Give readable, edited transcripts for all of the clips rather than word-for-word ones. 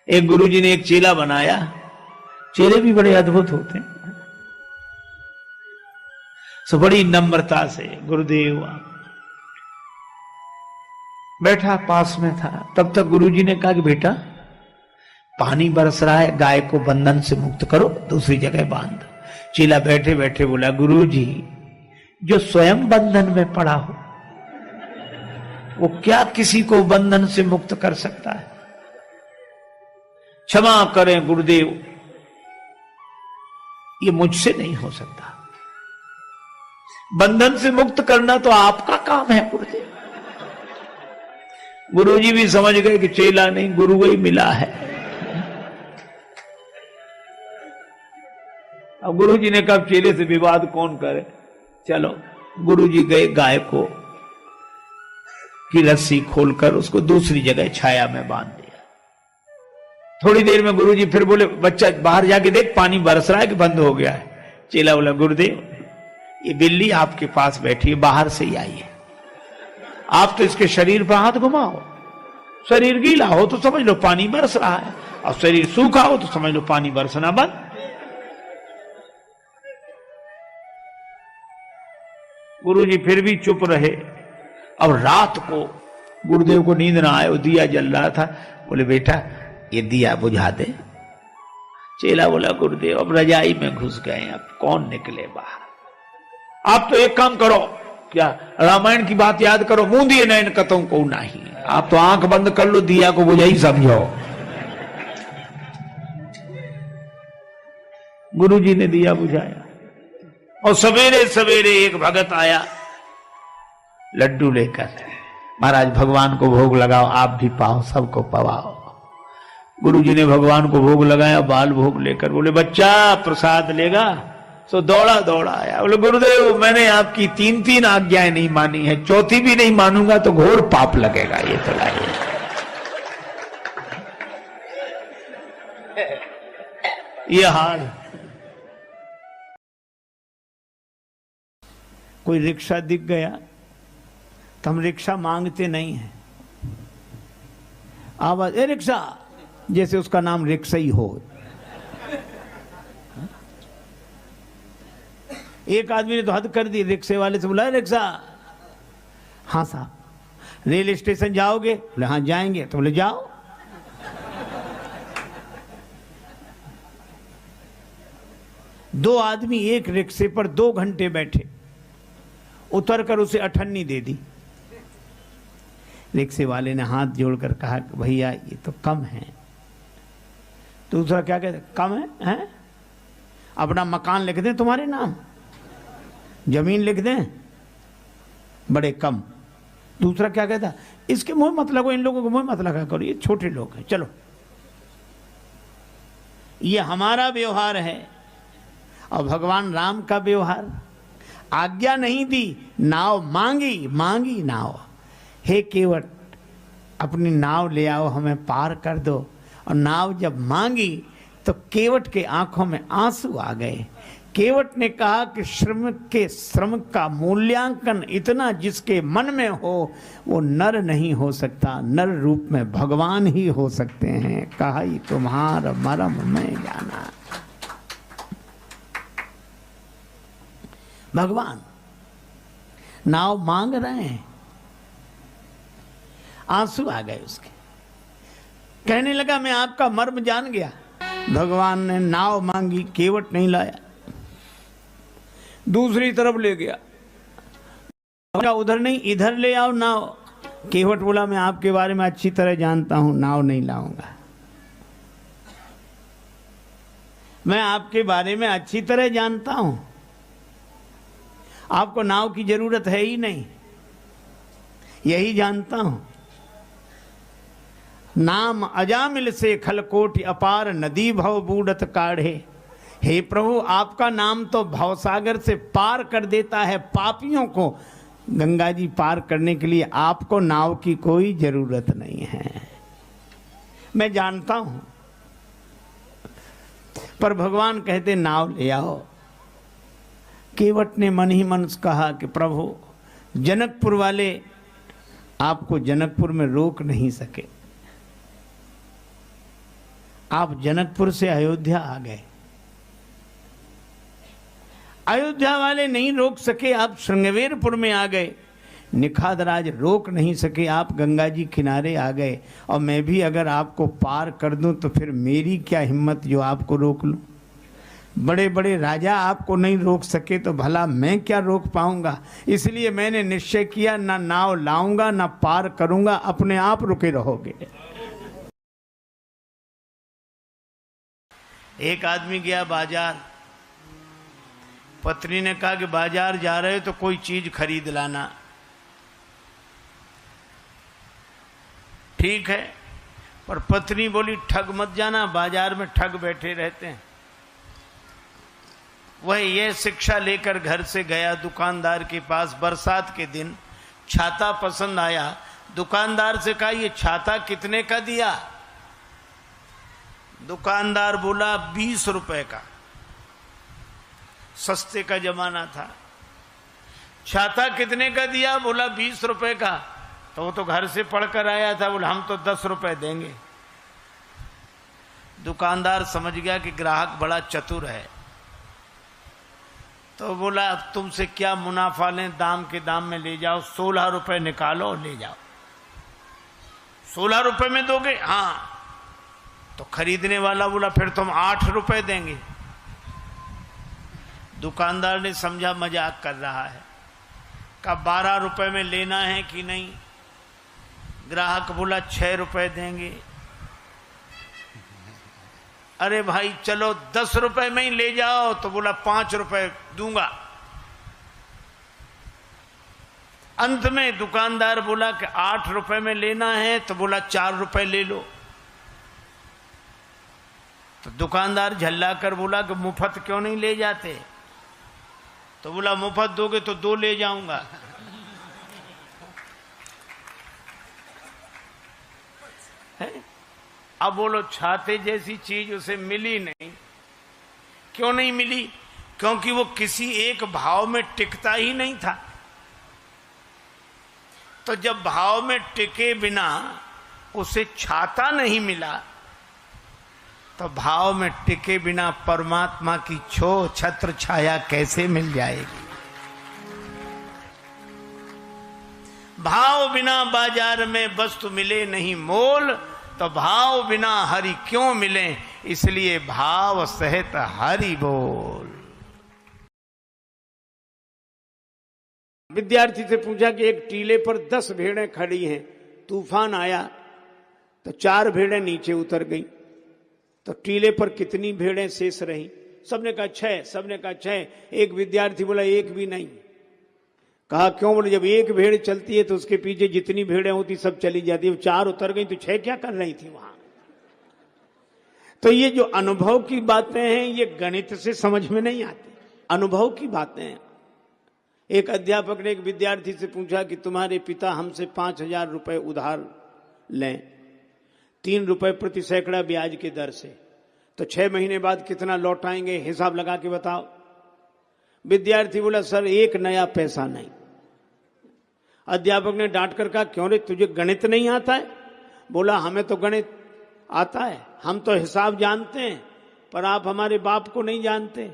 एक गुरुजी ने एक चेला बनाया। चेले भी बड़े अद्भुत होते हैं। सो बड़ी नम्रता से गुरुदेव बैठा पास में था। तब तक गुरुजी ने कहा कि बेटा पानी बरस रहा है, गाय को बंधन से मुक्त करो, दूसरी जगह बांध। चेला बैठे बैठे बोला, गुरुजी जो स्वयं बंधन में पड़ा हो वो क्या किसी को बंधन से मुक्त कर सकता है? क्षमा करें गुरुदेव, ये मुझसे नहीं हो सकता। बंधन से मुक्त करना तो आपका काम है गुरुदेव। गुरुजी भी समझ गए कि चेला नहीं गुरु वही मिला है। अब गुरुजी ने कहा चेले से विवाद कौन करे, चलो। गुरुजी गए, गाय को की रस्सी खोलकर उसको दूसरी जगह छाया में बांध दिया। थोड़ी देर में गुरुजी फिर बोले, बच्चा बाहर जाके देख पानी बरस रहा है कि बंद हो गया है। चेला बोला, गुरुदेव ये बिल्ली आपके पास बैठी है, बाहर से ही आई है। आप तो इसके शरीर पर हाथ घुमाओ, शरीर गीला हो तो समझ लो पानी बरस रहा है, और शरीर सूखा हो तो समझ लो पानी बरसना बंद। गुरुजी फिर भी चुप रहे। अब रात को गुरुदेव को नींद ना आए, वो दिया जल रहा था। बोले बेटा ये दिया बुझा दे। चेला बोला, गुरुदेव अब रजाई में घुस गए, अब कौन निकले बाहर। आप तो एक काम करो, क्या रामायण की बात याद करो, मुंह दिए नयन कतों को नहीं। आप तो आंख बंद कर लो, दिया को बुझा ही समझो। गुरुजी ने दिया बुझाया और सवेरे सवेरे एक भगत आया लड्डू लेकर, महाराज भगवान को भोग लगाओ, आप भी पाओ, सबको पवाओ। गुरुजी ने भगवान को भोग लगाया, बाल भोग लेकर बोले, बच्चा प्रसाद लेगा? तो दौड़ा दौड़ा आया। बोले, गुरुदेव मैंने आपकी 3 आज्ञाएं नहीं मानी है, चौथी भी नहीं मानूंगा तो घोर पाप लगेगा। ये तो लाइए ये हाल। कोई रिक्शा दिख गया तो हम रिक्शा मांगते नहीं है, आवाज ए रिक्शा, जैसे उसका नाम रिक्शा ही हो। एक आदमी ने तो हद कर दी, रिक्शे वाले से बोला, रिक्शा? हाँ साहब। रेल स्टेशन जाओगे? बोले हाँ जाएंगे। तो बोले जाओ। दो आदमी एक रिक्शे पर 2 घंटे बैठे, उतर कर उसे अठन्नी दे दी। रिक्शे वाले ने हाथ जोड़कर कहा कि भैया ये तो कम है। दूसरा क्या कहते, कम है? अपना मकान लिख दें तुम्हारे नाम, जमीन लिख दें, बड़े कम। दूसरा क्या कहता, इसके मुंह मत लगो, इन लोगों को मुंह मत लगा करो, ये छोटे लोग हैं, चलो। ये हमारा व्यवहार है और भगवान राम का व्यवहार। आज्ञा नहीं दी, नाव मांगी नाव। हे केवट अपनी नाव ले आओ, हमें पार कर दो। और नाव जब मांगी तो केवट के आंखों में आंसू आ गए। केवट ने कहा कि श्रम का मूल्यांकन इतना जिसके मन में हो वो नर नहीं हो सकता, नर रूप में भगवान ही हो सकते हैं। कहा तुम्हारा मरम मैं जाना। भगवान नाव मांग रहे हैं, आंसू आ गए उसके। कहने लगा मैं आपका मर्म जान गया। भगवान ने नाव मांगी, केवट नहीं लाया, दूसरी तरफ ले गया। उधर नहीं, इधर ले आओ नाव। केवट बोला मैं आपके बारे में अच्छी तरह जानता हूं, नाव नहीं लाऊंगा। मैं आपके बारे में अच्छी तरह जानता हूं, आपको नाव की जरूरत है ही नहीं, यही जानता हूं। नाम अजामिल से खलकोटि अपार, नदी भव बूढ़त काढ़े। हे प्रभु आपका नाम तो भवसागर से पार कर देता है पापियों को। गंगा जी पार करने के लिए आपको नाव की कोई जरूरत नहीं है, मैं जानता हूं। पर भगवान कहते नाव ले आओ। केवट ने मन ही मन कहा कि प्रभु जनकपुर वाले आपको जनकपुर में रोक नहीं सके, आप जनकपुर से अयोध्या आ गए, अयोध्या वाले नहीं रोक सके, आप श्रृंगवेरपुर में आ गए, निखादराज रोक नहीं सके, आप गंगा जी किनारे आ गए, और मैं भी अगर आपको पार कर दूं तो फिर मेरी क्या हिम्मत जो आपको रोक लूं। बड़े बड़े राजा आपको नहीं रोक सके तो भला मैं क्या रोक पाऊंगा। इसलिए मैंने निश्चय किया, ना नाव लाऊंगा ना पार करूंगा, अपने आप रुके रहोगे। एक आदमी गया बाजार, पत्नी ने कहा कि बाजार जा रहे हो तो कोई चीज खरीद लाना। ठीक है, पर पत्नी बोली ठग मत जाना, बाजार में ठग बैठे रहते हैं। वह ये शिक्षा लेकर घर से गया दुकानदार के पास। बरसात के दिन छाता पसंद आया, दुकानदार से कहा ये छाता कितने का दिया? दुकानदार बोला 20 रुपए का। सस्ते का जमाना था। छाता कितने का दिया? बोला 20 रुपए का। तो वो तो घर से पढ़कर आया था, बोला हम तो 10 रुपए देंगे। दुकानदार समझ गया कि ग्राहक बड़ा चतुर है, तो बोला अब तुमसे क्या मुनाफा लें, दाम के दाम में ले जाओ, 16 रुपए निकालो ले जाओ। 16 रुपए में दोगे? हाँ। तो खरीदने वाला बोला फिर तुम 8 रुपए देंगे। दुकानदार ने समझा मजाक कर रहा है, कहा 12 रुपए में लेना है कि नहीं? ग्राहक बोला 6 रुपए देंगे। अरे भाई चलो 10 रुपए में ही ले जाओ, तो बोला 5 रुपए दूंगा। अंत में दुकानदार बोला कि 8 रुपए में लेना है, तो बोला 4 रुपए ले लो। तो दुकानदार झल्ला कर बोला कि मुफ्त क्यों नहीं ले जाते? तो बोला मुफ्त दोगे तो 2 ले जाऊंगा। है? अब बोलो छाते जैसी चीज उसे मिली नहीं। क्यों नहीं मिली? क्योंकि वो किसी एक भाव में टिकता ही नहीं था। तो जब भाव में टिके बिना उसे छाता नहीं मिला, तो भाव में टिके बिना परमात्मा की छत्र छाया कैसे मिल जाएगी? भाव बिना बाजार में वस्तु मिले नहीं मोल, तो भाव बिना हरि क्यों मिले, इसलिए भाव सहित हरि बोल। विद्यार्थी से पूछा कि एक टीले पर 10 भेड़ें खड़ी हैं, तूफान आया तो 4 भेड़ें नीचे उतर गई, तो टीले पर कितनी भेड़ें शेष रहीं? सबने कहा 6, सबने कहा 6। एक विद्यार्थी बोला एक भी नहीं। कहा क्यों? बोले जब एक भेड़ चलती है तो उसके पीछे जितनी भेड़ें होती सब चली जाती है, 4 उतर गई तो 6 क्या कर रही थी वहां? तो ये जो अनुभव की बातें हैं ये गणित से समझ में नहीं आती, अनुभव की बातें हैं। एक अध्यापक ने एक विद्यार्थी से पूछा कि तुम्हारे पिता हमसे 5,000 रुपए उधार लें 3 रुपए प्रति सैकड़ा ब्याज के दर से, तो 6 महीने बाद कितना लौटाएंगे, हिसाब लगा के बताओ। विद्यार्थी बोला सर 1 नया पैसा नहीं। अध्यापक ने डांट कर कहा क्यों रे, तुझे गणित नहीं आता है? बोला हमें तो गणित आता है, हम तो हिसाब जानते हैं, पर आप हमारे बाप को नहीं जानते।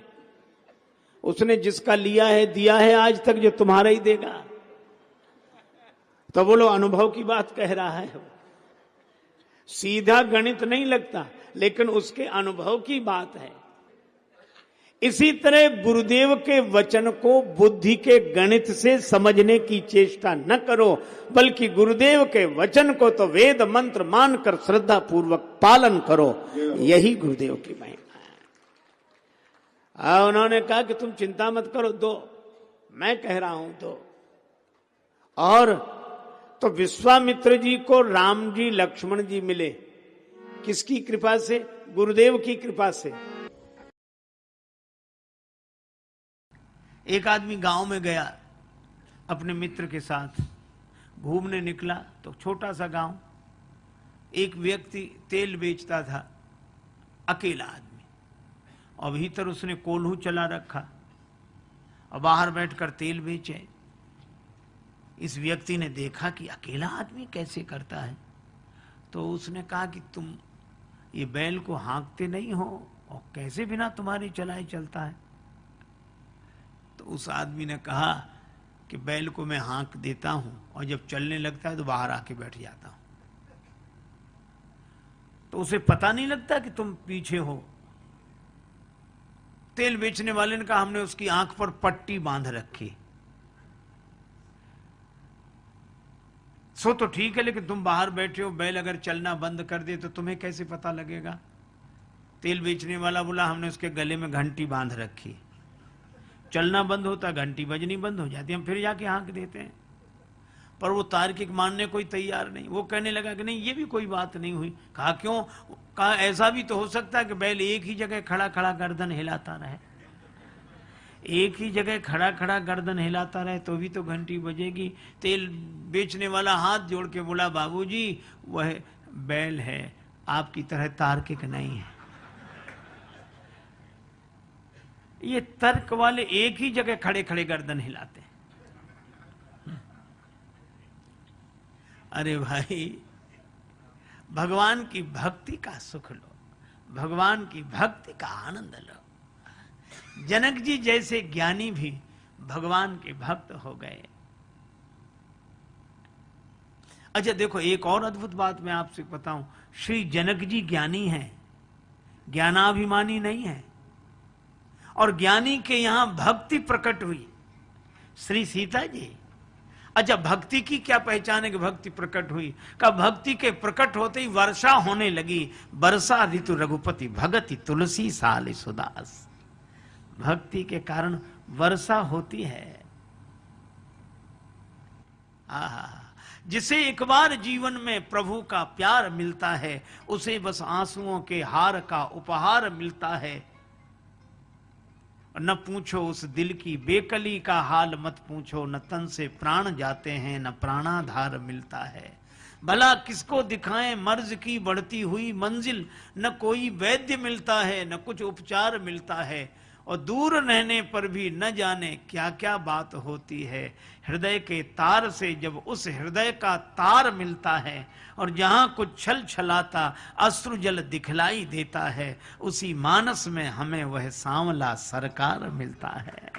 उसने जिसका लिया है दिया है आज तक, जो तुम्हारा ही देगा। तो बोलो अनुभव की बात कह रहा है। सीधा गणित नहीं लगता, लेकिन उसके अनुभव की बात है। इसी तरह गुरुदेव के वचन को बुद्धि के गणित से समझने की चेष्टा न करो, बल्कि गुरुदेव के वचन को तो वेद मंत्र मानकर श्रद्धा पूर्वक पालन करो। यही गुरुदेव की महिमा है। उन्होंने कहा कि तुम चिंता मत करो, 2 मैं कह रहा हूं 2। और तो विश्वामित्र जी को राम जी लक्ष्मण जी मिले, किसकी कृपा से? गुरुदेव की कृपा से। एक आदमी गांव में गया, अपने मित्र के साथ घूमने निकला, तो छोटा सा गांव, एक व्यक्ति तेल बेचता था, अकेला आदमी, और भीतर उसने कोल्हू चला रखा और बाहर बैठकर तेल बेचे। इस व्यक्ति ने देखा कि अकेला आदमी कैसे करता है, तो उसने कहा कि तुम ये बैल को हाँकते नहीं हो और कैसे बिना तुम्हारी चलाए चलता है? तो उस आदमी ने कहा कि बैल को मैं हाँक देता हूं और जब चलने लगता है तो बाहर आके बैठ जाता हूं, तो उसे पता नहीं लगता कि तुम पीछे हो। तेल बेचने वाले ने कहा हमने उसकी आंख पर पट्टी बांध रखी। सो तो ठीक है, लेकिन तुम बाहर बैठे हो, बैल अगर चलना बंद कर दे तो तुम्हें कैसे पता लगेगा? तेल बेचने वाला बोला हमने उसके गले में घंटी बांध रखी, चलना बंद होता घंटी बजनी बंद हो जाती, हम फिर जाके हाँक देते हैं। पर वो तार्किक मानने कोई तैयार नहीं। वो कहने लगा कि नहीं, ये भी कोई बात नहीं हुई। कहा क्यों? कहा ऐसा भी तो हो सकता है कि बैल एक ही जगह खड़ा खड़ा गर्दन हिलाता रहे, एक ही जगह खड़ा खड़ा गर्दन हिलाता रहे तो भी तो घंटी बजेगी। तेल बेचने वाला हाथ जोड़ के बोला बाबूजी वह बैल है, आपकी तरह तार्किक नहीं है। ये तर्क वाले एक ही जगह खड़े खड़े गर्दन हिलाते हैं। अरे भाई, भगवान की भक्ति का सुख लो, भगवान की भक्ति का आनंद लो। जनक जी जैसे ज्ञानी भी भगवान के भक्त हो गए। अच्छा देखो, एक और अद्भुत बात मैं आपसे बताऊं। श्री जनक जी ज्ञानी हैं, ज्ञानाभिमानी नहीं है, और ज्ञानी के यहां भक्ति प्रकट हुई। श्री सीता जी, अच्छा भक्ति की क्या पहचान है कि भक्ति प्रकट हुई? का भक्ति के प्रकट होते ही वर्षा होने लगी। वर्षा ऋतु रघुपति भगति तुलसी साल सुदास। भक्ति के कारण वर्षा होती है। जिसे एक बार जीवन में प्रभु का प्यार मिलता है, उसे बस आंसुओं के हार का उपहार मिलता है। न पूछो उस दिल की बेकली का हाल, मत पूछो, न तन से प्राण जाते हैं न प्राणाधार मिलता है। भला किसको दिखाएं मर्ज की बढ़ती हुई मंजिल, न कोई वैद्य मिलता है न कुछ उपचार मिलता है, और दूर रहने पर भी न जाने क्या क्या बात होती है। हृदय के तार से जब उस हृदय का तार मिलता है, और जहां कुछ छल छलाता अश्रु जल दिखलाई देता है, उसी मानस में हमें वह सांवला सरकार मिलता है।